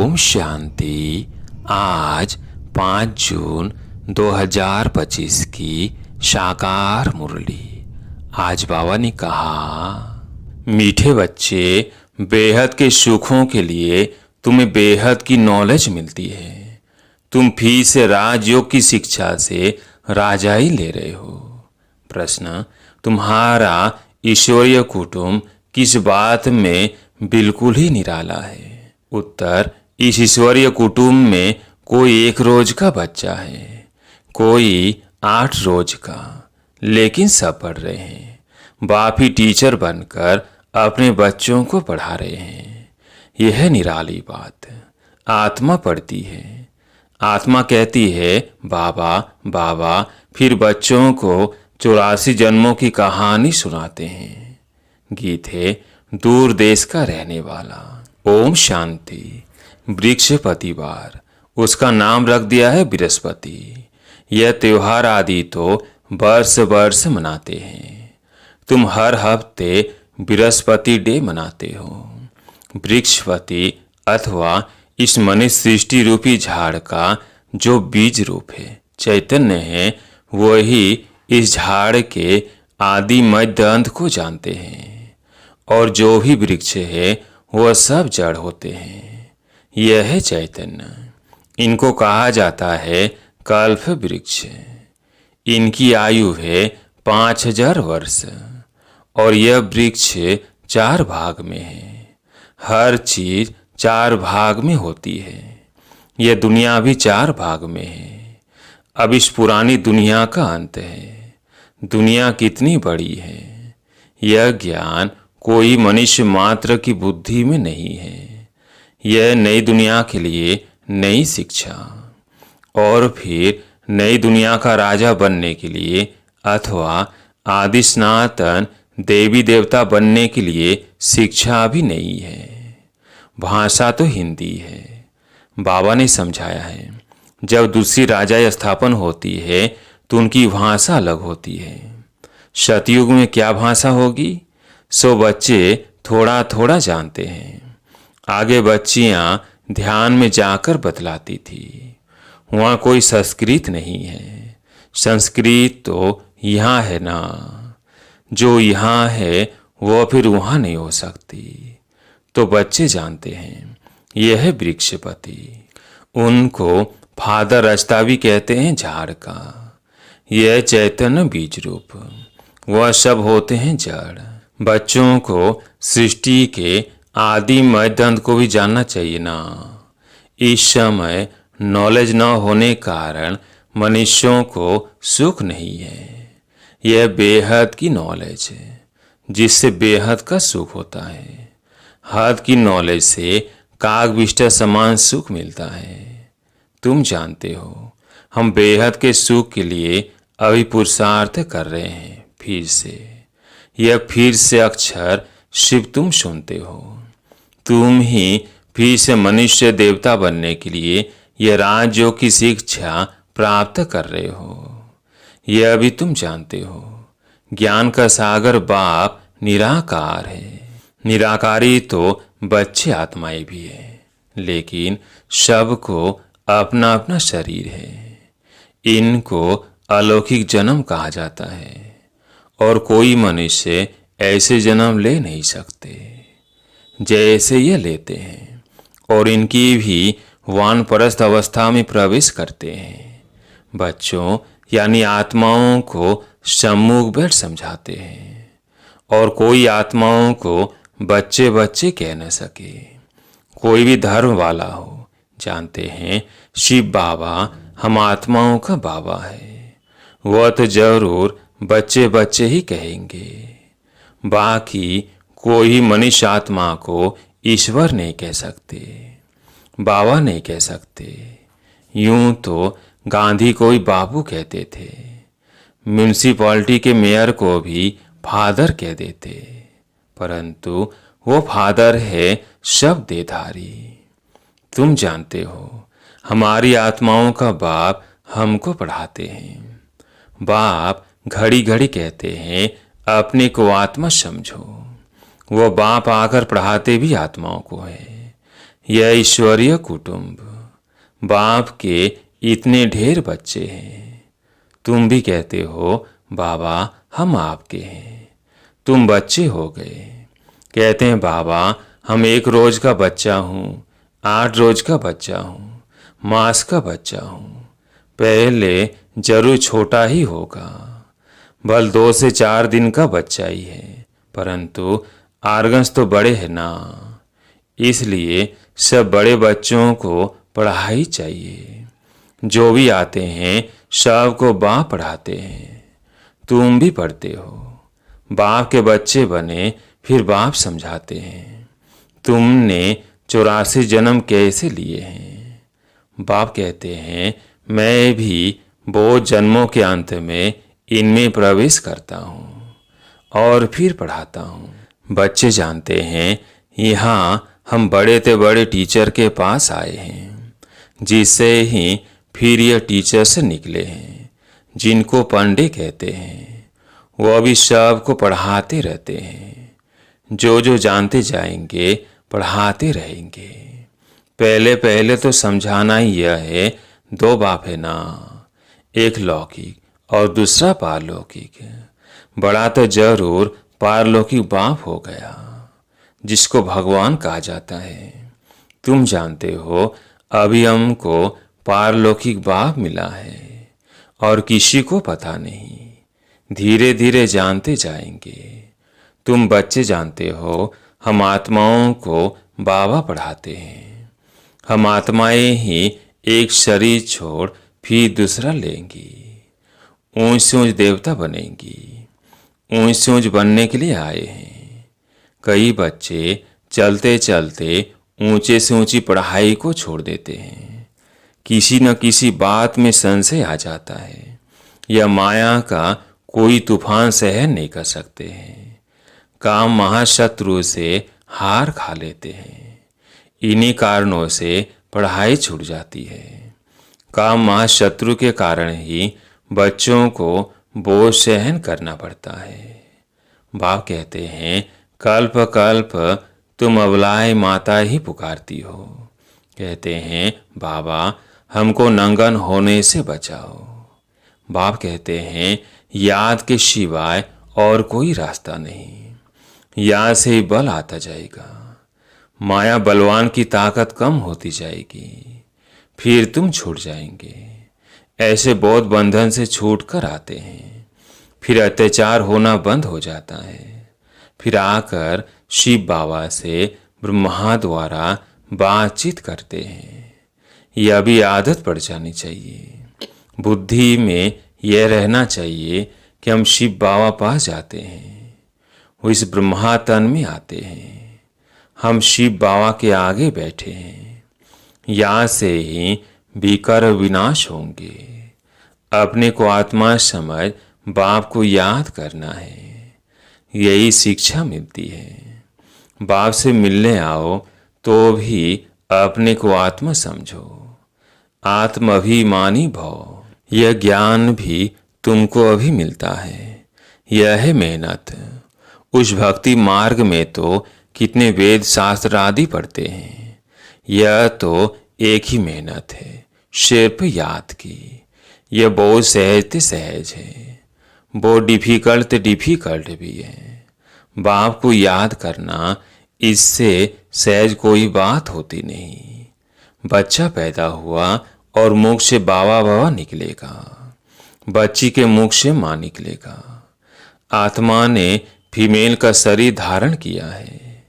ओम शांति। आज 5 जून 2025 की साकार मुरली। आज बाबा ने कहा, मीठे बच्चे, बेहद के सुखों के लिए तुम्हें बेहद की नॉलेज मिलती है। तुम फिर से राजयोग की शिक्षा से राजाई ले रहे हो। प्रश्न, तुम्हारा ईश्वरीय कुटुंब किस बात में बिल्कुल ही निराला है? उत्तर, इस ईश्वरीय कुटुंब में कोई 1 रोज का बच्चा है, कोई 8 रोज का, लेकिन सब पढ़ रहे हैं। बाप ही टीचर बनकर अपने बच्चों को पढ़ा रहे हैं। यह निराली बात। आत्मा पढ़ती है, आत्मा कहती है बाबा बाबा, फिर बच्चों को 84 जन्मों की कहानी सुनाते हैं। गीत है दूर देश का रहने वाला। ओम शांति। वृक्ष पतिवार, उसका नाम रख दिया है बृहस्पति। यह त्योहार आदि तो वर्ष वर्ष मनाते हैं। तुम हर हफ्ते बृहस्पति डे मनाते हो। वृक्षपति अथवा इस मनुष्य सृष्टि रूपी झाड़ का जो बीज रूप है, चैतन्य है, वही इस झाड़ के आदि मध्य अंत को जानते हैं। और जो भी वृक्ष है वह सब जड़ होते हैं। यह है चैतन्य। इनको कहा जाता है कल्प वृक्ष। इनकी आयु है 5000 वर्ष। और यह वृक्ष 4 भाग में है। हर चीज 4 भाग में होती है। यह दुनिया भी 4 भाग में है। अब इस पुरानी दुनिया का अंत है। दुनिया कितनी बड़ी है, यह ज्ञान कोई मनुष्य मात्र की बुद्धि में नहीं है। यह नई दुनिया के लिए नई शिक्षा। और फिर नई दुनिया का राजा बनने के लिए अथवा आदि सनातन देवी देवता बनने के लिए शिक्षा भी नहीं है। भाषा तो हिंदी है। बाबा ने समझाया है, जब दूसरी राजा स्थापन होती है तो उनकी भाषा अलग होती है। सतयुग में क्या भाषा होगी, सो बच्चे थोड़ा थोड़ा जानते हैं। आगे बच्चियां ध्यान में जाकर बतलाती थी। वहाँ कोई संस्कृत नहीं है। संस्कृत तो यहाँ है ना। जो यहाँ है वह फिर वहाँ नहीं हो सकती। तो बच्चे जानते हैं, यह है वृक्षपति। उनको फादर रचता भी कहते हैं झाड़ का। यह चैतन्य बीज रूप, वह सब होते हैं जड़। बच्चों को सृष्टि के आदि मध्य अंत को भी जानना चाहिए ना। इस समय नॉलेज न होने कारण मनुष्यों को सुख नहीं है। यह बेहद की नॉलेज है, जिससे बेहद का सुख होता है। हद की नॉलेज से काग बिष्टा समान सुख मिलता है। तुम जानते हो, हम बेहद के सुख के लिए अभी पुरुषार्थ कर रहे हैं। फिर से यह फिर से अक्षर शिव तुम सुनते हो। तुम ही फिर से मनुष्य देवता बनने के लिए यह राजयोग की शिक्षा प्राप्त कर रहे हो। यह भी तुम जानते हो, ज्ञान का सागर बाप निराकार है। निराकारी तो बच्चे आत्माएं भी है, लेकिन सबको अपना अपना शरीर है। इनको अलौकिक जन्म कहा जाता है। और कोई मनुष्य ऐसे जन्म ले नहीं सकते जैसे ये लेते हैं। और इनकी भी वानप्रस्थ अवस्था में प्रवेश करते हैं। बच्चों यानी आत्माओं को सम्मुख बैठ समझाते हैं। और कोई आत्माओं को बच्चे बच्चे कह न सके। कोई भी धर्म वाला हो, जानते हैं शिव बाबा हम आत्माओं का बाबा है। वह तो जरूर बच्चे बच्चे ही कहेंगे। बाकी कोई मनुष्य आत्मा को ईश्वर नहीं कह सकते, बाबा नहीं कह सकते। यूं तो गांधी को ही बाबू कहते थे। म्यूनिसिपैलिटी के मेयर को भी फादर कह देते, परंतु वो फादर है सब देधारी। तुम जानते हो, हमारी आत्माओं का बाप हमको पढ़ाते हैं। बाप घड़ी घड़ी कहते हैं अपने को आत्मा समझो। वो बाप आकर पढ़ाते भी आत्माओं को है। यह ईश्वरीय कुटुंब, बाप के इतने ढेर बच्चे हैं। तुम भी कहते हो बाबा हम आपके हैं, तुम बच्चे हो गए। कहते हैं बाबा हम 1 रोज का बच्चा हूँ, 8 रोज का बच्चा हूँ, मास का बच्चा हूँ। पहले जरूर छोटा ही होगा, बल 2 से 4 दिन का बच्चा ही है, परंतु आर्गन्स तो बड़े हैं ना, इसलिए सब बड़े बच्चों को पढ़ाई चाहिए। जो भी आते हैं सबको बाप पढ़ाते हैं। तुम भी पढ़ते हो, बाप के बच्चे बने फिर बाप समझाते हैं। तुमने 84 जन्म कैसे लिए हैं? बाप कहते हैं मैं भी बहुत जन्मों के अंत में इनमें प्रवेश करता हूँ और फिर पढ़ाता हूँ। बच्चे जानते हैं यहाँ हम बड़े से बड़े टीचर के पास आए हैं, जिससे ही फिर यह टीचर से निकले हैं, जिनको पंडे कहते हैं। वह भी सबको पढ़ाते रहते हैं। जो जो जानते जाएंगे पढ़ाते रहेंगे। पहले पहले तो समझाना ही यह है, 2 बाप है ना, एक लौकिक और दूसरा पारलौकिक। बड़ा तो जरूर पारलौकिक बाप हो गया, जिसको भगवान कहा जाता है। तुम जानते हो अभी हमको पारलौकिक बाप मिला है और किसी को पता नहीं। धीरे धीरे जानते जाएंगे। तुम बच्चे जानते हो हम आत्माओं को बाबा पढ़ाते हैं। हम आत्माएं ही एक शरीर छोड़ फिर दूसरा लेंगी, ऊंच से ऊंच देवता बनेंगी। ऊंच से ऊंच बनने के लिए आए हैं। कई बच्चे चलते चलते ऊंचे से ऊंची पढ़ाई को छोड़ देते हैं। किसी न किसी बात में संशय आ जाता है या माया का कोई तूफान सहन नहीं कर सकते हैं। काम महाशत्रु से हार खा लेते हैं। इन्हीं कारणों से पढ़ाई छूट जाती है। काम महाशत्रु के कारण ही बच्चों को बोझ सहन करना पड़ता है। बाप कहते हैं कल्प कल्प तुम अबलाए माता ही पुकारती हो। कहते हैं बाबा हमको नंगन होने से बचाओ। बाप कहते हैं याद के सिवाय और कोई रास्ता नहीं, याद से ही बल आता जाएगा। माया बलवान की ताकत कम होती जाएगी, फिर तुम छूट जाएंगे। ऐसे बहुत बंधन से छूट कर आते हैं, फिर अत्याचार होना बंद हो जाता है। फिर आकर शिव बाबा से ब्रह्मा द्वारा बातचीत करते हैं। यह भी आदत पड़ जानी चाहिए। बुद्धि में यह रहना चाहिए कि हम शिव बाबा पास जाते हैं, वो इस ब्रह्मा तन में आते हैं। हम शिव बाबा के आगे बैठे हैं। यहाँ से ही विकार विनाश होंगे। अपने को आत्मा समझ बाप को याद करना है, यही शिक्षा मिलती है। बाप से मिलने आओ तो भी अपने को आत्मा समझो, आत्माभिमानी भव। यह ज्ञान भी तुमको अभी मिलता है। यह है मेहनत। उस भक्ति मार्ग में तो कितने वेद शास्त्र आदि पढ़ते हैं। यह तो एक ही मेहनत है, सिर्फ याद की। यह बहुत सहज है, बहुत डिफिकल्ट भी है। बाप को याद करना, इससे सहज कोई बात होती नहीं। बच्चा पैदा हुआ और मुख से बाबा बाबा निकलेगा, बच्ची के मुख से माँ निकलेगा। आत्मा ने फीमेल का शरीर धारण किया है,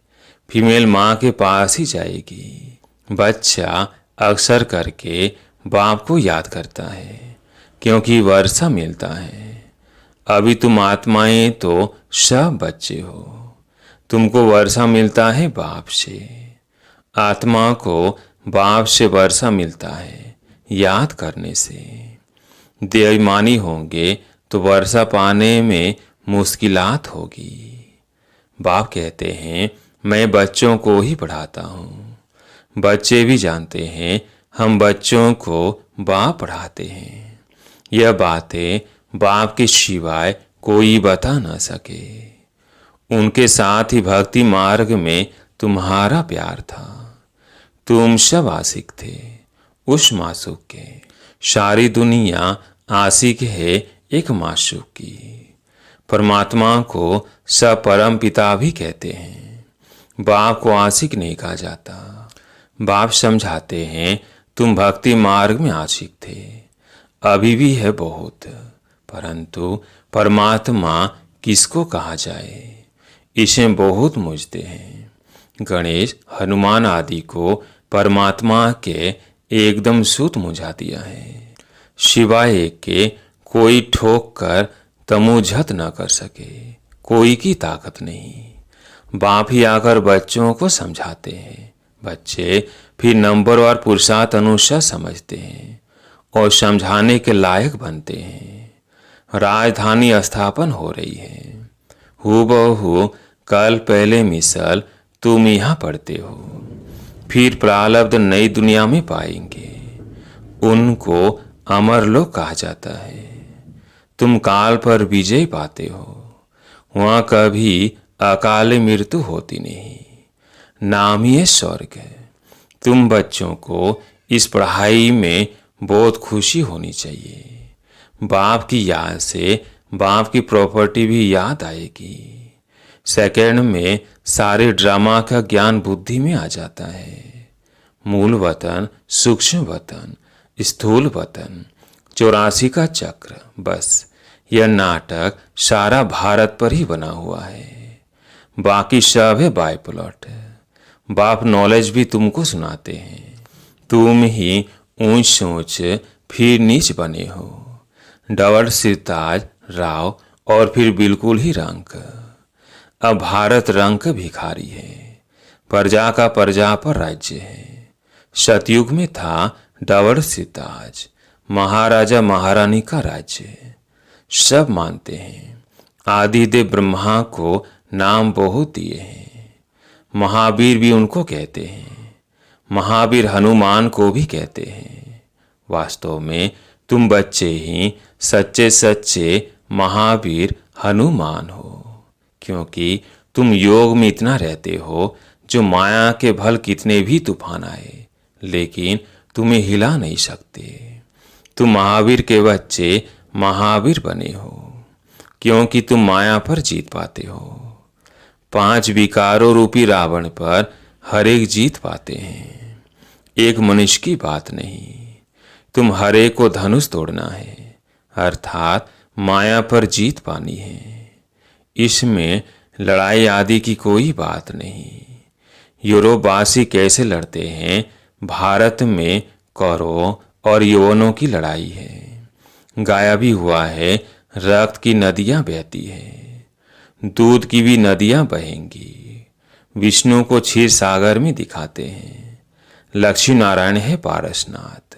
फीमेल माँ के पास ही जाएगी। बच्चा अक्सर करके बाप को याद करता है, क्योंकि वर्षा मिलता है। अभी तुम आत्माएं तो सब बच्चे हो, तुमको वर्षा मिलता है बाप से। आत्मा को बाप से वर्षा मिलता है याद करने से। देयमानी होंगे तो वर्षा पाने में मुश्किलात होगी। बाप कहते हैं मैं बच्चों को ही पढ़ाता हूँ। बच्चे भी जानते हैं हम बच्चों को बाप पढ़ाते हैं। यह बातें बाप के सिवाय कोई बता ना सके। उनके साथ ही भक्ति मार्ग में तुम्हारा प्यार था। तुम सब आशिक थे उस मासूक के। सारी दुनिया आशिक है एक मासूक की। परमात्मा को सब परम पिता भी कहते हैं। बाप को आशिक नहीं कहा जाता। बाप समझाते हैं तुम भक्ति मार्ग में आशिक थे, अभी भी है बहुत, परंतु परमात्मा किसको कहा जाए इसे बहुत मुझते हैं। गणेश हनुमान आदि को परमात्मा के एकदम सूत मुझा दिया है, सिवाय एक के कोई ठोक कर तमुझत न कर सके, कोई की ताकत नहीं। बाप ही आकर बच्चों को समझाते हैं, बच्चे फिर नंबरवार पुरुषार्थ अनुसार समझते हैं और समझाने के लायक बनते हैं। राजधानी स्थापन हो रही है, हूबहू कल पहले मिसल तुम यहाँ पढ़ते हो। फिर प्रारब्ध नई दुनिया में पाएंगे, उनको अमर लोक कहा जाता है। तुम काल पर विजय पाते हो, वहाँ कभी अकाल मृत्यु होती नहीं, नाम ही है स्वर्ग। तुम बच्चों को इस पढ़ाई में बहुत खुशी होनी चाहिए। बाप की याद से बाप की प्रॉपर्टी भी याद आएगी। सेकंड में सारे ड्रामा का ज्ञान बुद्धि में आ जाता है। मूल वतन, सूक्ष्म वतन, स्थूल वतन, 84 का चक्र, बस यह नाटक सारा भारत पर ही बना हुआ है, बाकी सब है बाय प्लॉट। बाप नॉलेज भी तुमको सुनाते हैं, तुम ही ऊंच सोच फिर नीच बने हो। डबल सिरताज राव और फिर बिल्कुल ही रंक। अब भारत रंक भिखारी है, प्रजा का प्रजा पर राज्य है। सतयुग में था डबल सिरताज, महाराजा महारानी का राज्य। सब मानते हैं आदिदेव ब्रह्मा को नाम बहुत दिए हैं, महावीर भी उनको कहते हैं, महावीर हनुमान को भी कहते हैं। वास्तव में तुम बच्चे ही सच्चे सच्चे महावीर हनुमान हो, क्योंकि तुम योग में इतना रहते हो जो माया के भल कितने भी तूफान आए लेकिन तुम्हें हिला नहीं सकते। तुम महावीर के बच्चे महावीर बने हो, क्योंकि तुम माया पर जीत पाते हो। 5 विकारों रूपी रावण पर हर एक जीत पाते हैं, एक मनुष्य की बात नहीं। तुम हर एक को धनुष तोड़ना है, अर्थात माया पर जीत पानी है। इसमें लड़ाई आदि की कोई बात नहीं। यूरोपवासी कैसे लड़ते हैं, भारत में कौरवों और यवनों की लड़ाई है। गाया भी हुआ है, रक्त की नदियां बहती है, दूध की भी नदियां बहेंगी। विष्णु को क्षीर सागर में दिखाते हैं। लक्ष्मी नारायण है पारसनाथ,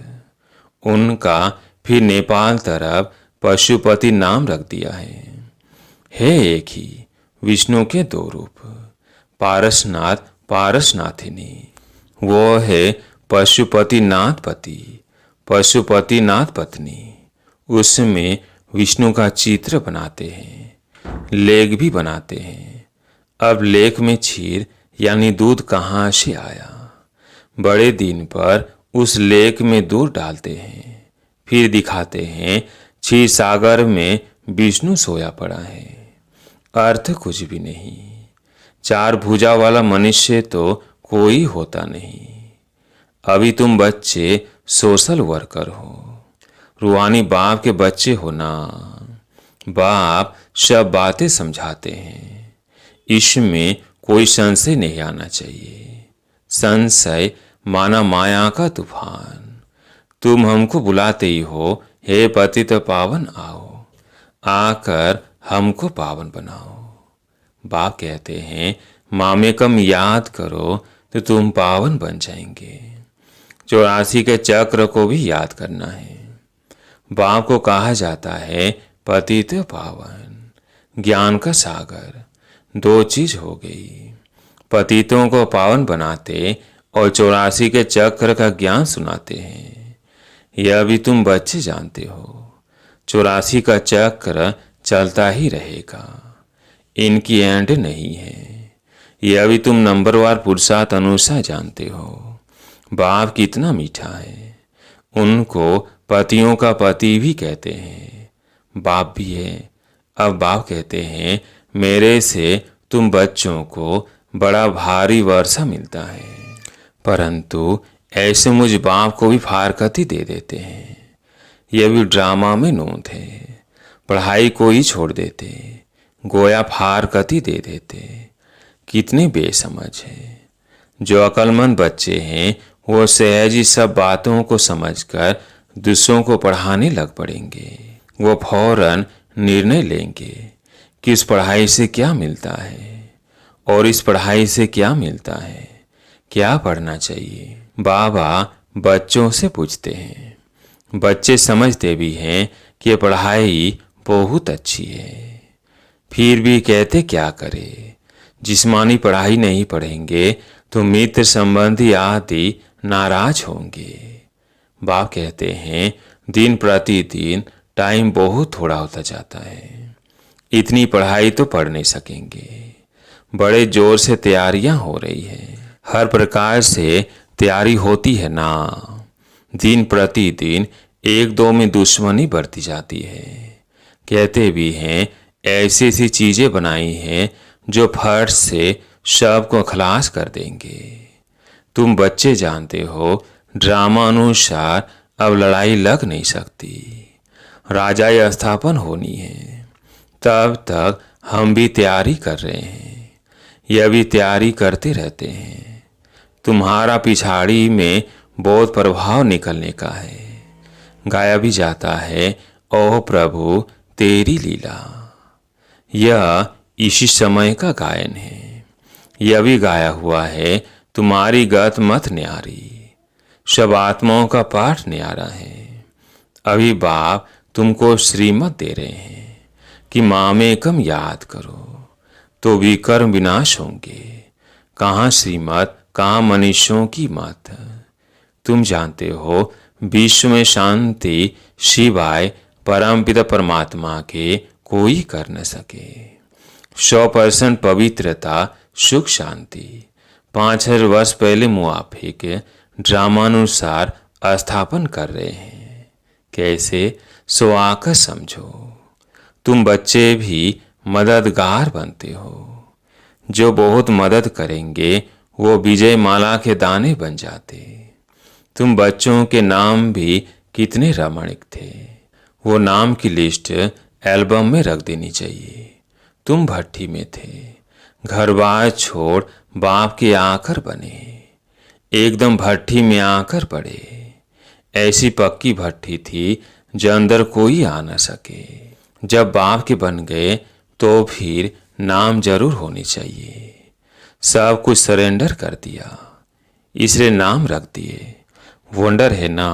उनका फिर नेपाल तरफ पशुपति नाम रख दिया है एक ही विष्णु के 2 रूप। पारसनाथ पारसनाथिनी, वो है पशुपति नाथ पति, पशुपति नाथ पत्नी। उसमें विष्णु का चित्र बनाते हैं, लेख भी बनाते हैं। अब लेख में क्षीर यानी दूध कहाँ से आया? बड़े दिन पर उस लेख में दूध डालते हैं, फिर दिखाते हैं क्षीर सागर में विष्णु सोया पड़ा है। अर्थ कुछ भी नहीं। 4 भुजा वाला मनुष्य तो कोई होता नहीं। अभी तुम बच्चे सोशल वर्कर हो, रूहानी बाप के बच्चे हो ना। बाप सब बातें समझाते हैं, इसमें कोई संशय नहीं आना चाहिए। संशय माना माया का तूफान। तुम हमको बुलाते ही हो, हे पतित पावन आओ, आकर हमको पावन बनाओ। बाप कहते हैं मामेकम याद करो तो तुम पावन बन जाएंगे। 84 के चक्र को भी याद करना है। बाप को कहा जाता है पतित पावन, ज्ञान का सागर। 2 चीज हो गई, पतितों को पावन बनाते और 84 के चक्र का ज्ञान सुनाते हैं। यह भी तुम बच्चे जानते हो, 84 का चक्र चलता ही रहेगा, इनकी एंड नहीं है। यह भी तुम नंबरवार पुरुषार्थ अनुसार जानते हो। बाप कितना मीठा है। उनको पतियों का पति भी कहते हैं। बाप भी है। अब बाप कहते हैं, मेरे से तुम बच्चों को बड़ा भारी वर्षा मिलता है, परंतु ऐसे मुझ बाप को भी फारकती दे देते हैं। यह भी ड्रामा में नोंद है। पढ़ाई को ही छोड़ देते, गोया फारकती दे देते। कितने बेसमझ है। जो अक्लमंद बच्चे हैं वो सहज ही सब बातों को समझकर दूसरों को पढ़ाने लग पड़ेंगे। वो फौरन निर्णय लेंगे कि इस पढ़ाई से क्या मिलता है और इस पढ़ाई से क्या मिलता है, क्या पढ़ना चाहिए। बाबा बच्चों से पूछते हैं। बच्चे समझते भी हैं कि ये पढ़ाई बहुत अच्छी है, फिर भी कहते क्या करें। जिस्मानी पढ़ाई नहीं पढ़ेंगे तो मित्र संबंधी आदि नाराज होंगे। बाप कहते हैं, दिन प्रतिदिन टाइम बहुत थोड़ा होता जाता है, इतनी पढ़ाई तो पढ़ नहीं सकेंगे। बड़े जोर से तैयारियां हो रही है, हर प्रकार से तैयारी होती है ना। दिन प्रतिदिन एक दो में दुश्मनी बढ़ती जाती है। कहते भी हैं, ऐसी ऐसी चीजें बनाई हैं जो फट से सबको खलास कर देंगे। तुम बच्चे जानते हो, ड्रामा अनुसार अब लड़ाई लग नहीं सकती। राजा स्थापन होनी है, तब तक हम भी तैयारी कर रहे हैं। यह भी तैयारी करते रहते हैं। तुम्हारा पिछाड़ी में बहुत प्रभाव निकलने का है। गाया भी जाता है, ओह प्रभु तेरी लीला। यह इसी समय का गायन है। यह भी गाया हुआ है, तुम्हारी गत मत न्यारी। सब आत्माओं का पाठ न्यारा है। अभी बाप तुमको श्रीमत दे रहे हैं कि मामेकम याद करो तो विकर्म विनाश होंगे। कहाँ श्रीमत, कहाँ मनुष्यों की मत। तुम जानते हो, विश्व में शांति सिवाय परमपिता परमात्मा के कोई कर न सके। 100% पवित्रता, सुख, शांति 5000 वर्ष पहले मुआफिक ड्रामानुसार स्थापन कर रहे हैं। कैसे, सो आकर समझो। तुम बच्चे भी मददगार बनते हो। जो बहुत मदद करेंगे वो विजय माला के दाने बन जाते। तुम बच्चों के नाम भी कितने रमणीक थे। वो नाम की लिस्ट एल्बम में रख देनी चाहिए। तुम भट्टी में थे, घर बार छोड़ बाप के आकर बने, एकदम भट्टी में आकर पड़े। ऐसी पक्की भट्टी थी जो अंदर कोई आ न सके। जब बाप के बन गए तो फिर नाम जरूर होनी चाहिए। सब कुछ सरेंडर कर दिया, इसलिए नाम रख दिए। वंडर है ना,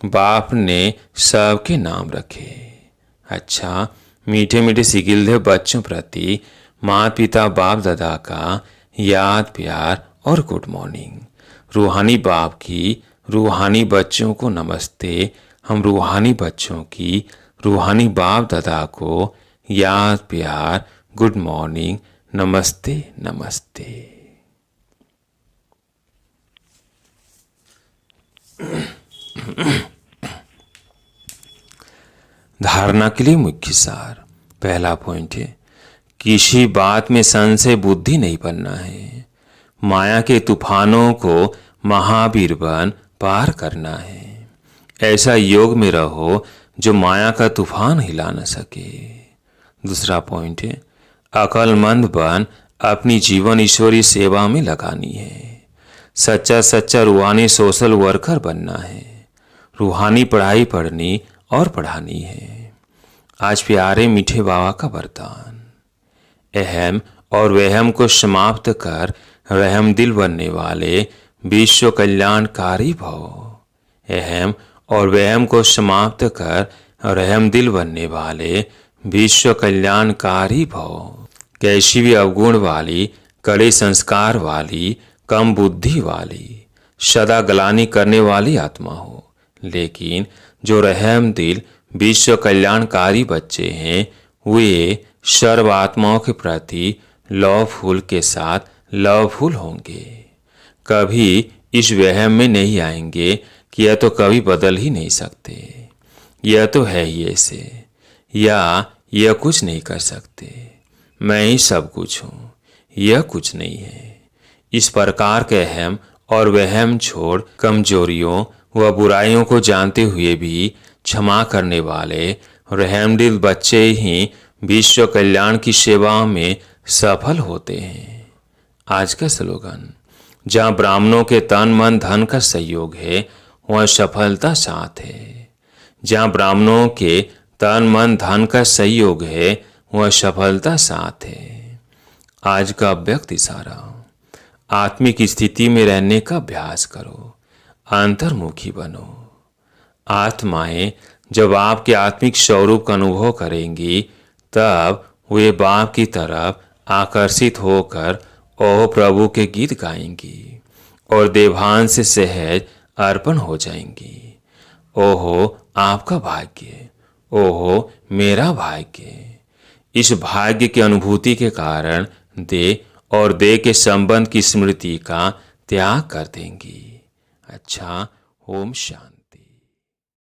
बाप ने सबके नाम रखे। अच्छा, मीठे मीठे सिगिलधे बच्चों प्रति माता पिता बाप दादा का याद, प्यार और गुड मॉर्निंग। रूहानी बाप की रूहानी बच्चों को नमस्ते। हम रूहानी बच्चों की रूहानी बाप दादा को याद, प्यार, गुड मॉर्निंग, नमस्ते नमस्ते। धारणा के लिए मुख्य सार। पहला पॉइंट है, किसी बात में संशय बुद्धि नहीं बनना है। माया के तूफानों को महावीर बन पार करना है। ऐसा योग में रहो जो माया का तूफान हिला न सके। दूसरा पॉइंट है, अक्लमंद बन अपनी जीवन ईश्वरीय सेवा में लगानी है। सच्चा सच्चा रूहानी सोशल वर्कर बनना है। रूहानी पढ़ाई पढ़नी और पढ़ानी है। आज प्यारे मीठे बाबा का वरदान, अहम और वहम को समाप्त कर रहम दिल बनने वाले विश्व कल्याणकारी भव। अहम और वहम को समाप्त कर रहम दिल बनने वाले विश्व कल्याणकारी भव। कैसी भी अवगुण वाली, कड़े संस्कार वाली, कम बुद्धि वाली, सदा गलानी करने वाली आत्मा हो, लेकिन जो रहम दिल विश्व कल्याणकारी बच्चे हैं वे सर्व आत्माओं के प्रति लवफुल के साथ लवफुल होंगे। कभी इस वहम में नहीं आएंगे कि यह तो कभी बदल ही नहीं सकते, यह तो है ही ऐसे, या यह कुछ नहीं कर सकते, मैं ही सब कुछ हूँ, यह कुछ नहीं है। इस प्रकार के अहम और वहम छोड़ कमजोरियों व बुराइयों को जानते हुए भी क्षमा करने वाले रहमदिल बच्चे ही विश्व कल्याण की सेवा में सफल होते हैं। आज का स्लोगन, जहाँ ब्राह्मणों के तन मन धन का सहयोग है वहाँ सफलता साथ है। जहाँ ब्राह्मणों के तन मन धन का सहयोग है वहाँ सफलता साथ है। आज का अव्यक्त इशारा, आत्मिक स्थिति में रहने का अभ्यास करो, अंतर्मुखी बनो। आत्माएं जब आपके आत्मिक स्वरूप का अनुभव करेंगी तब वे बाप की तरफ आकर्षित होकर ओह प्रभु के गीत गाएंगी और देवान से सहज अर्पण हो जाएंगी। ओहो आपका भाग्य, ओहो मेरा भाग्य। इस भाग्य की अनुभूति के कारण दे और दे के संबंध की स्मृति का त्याग कर देंगी। अच्छा, ओम शांति।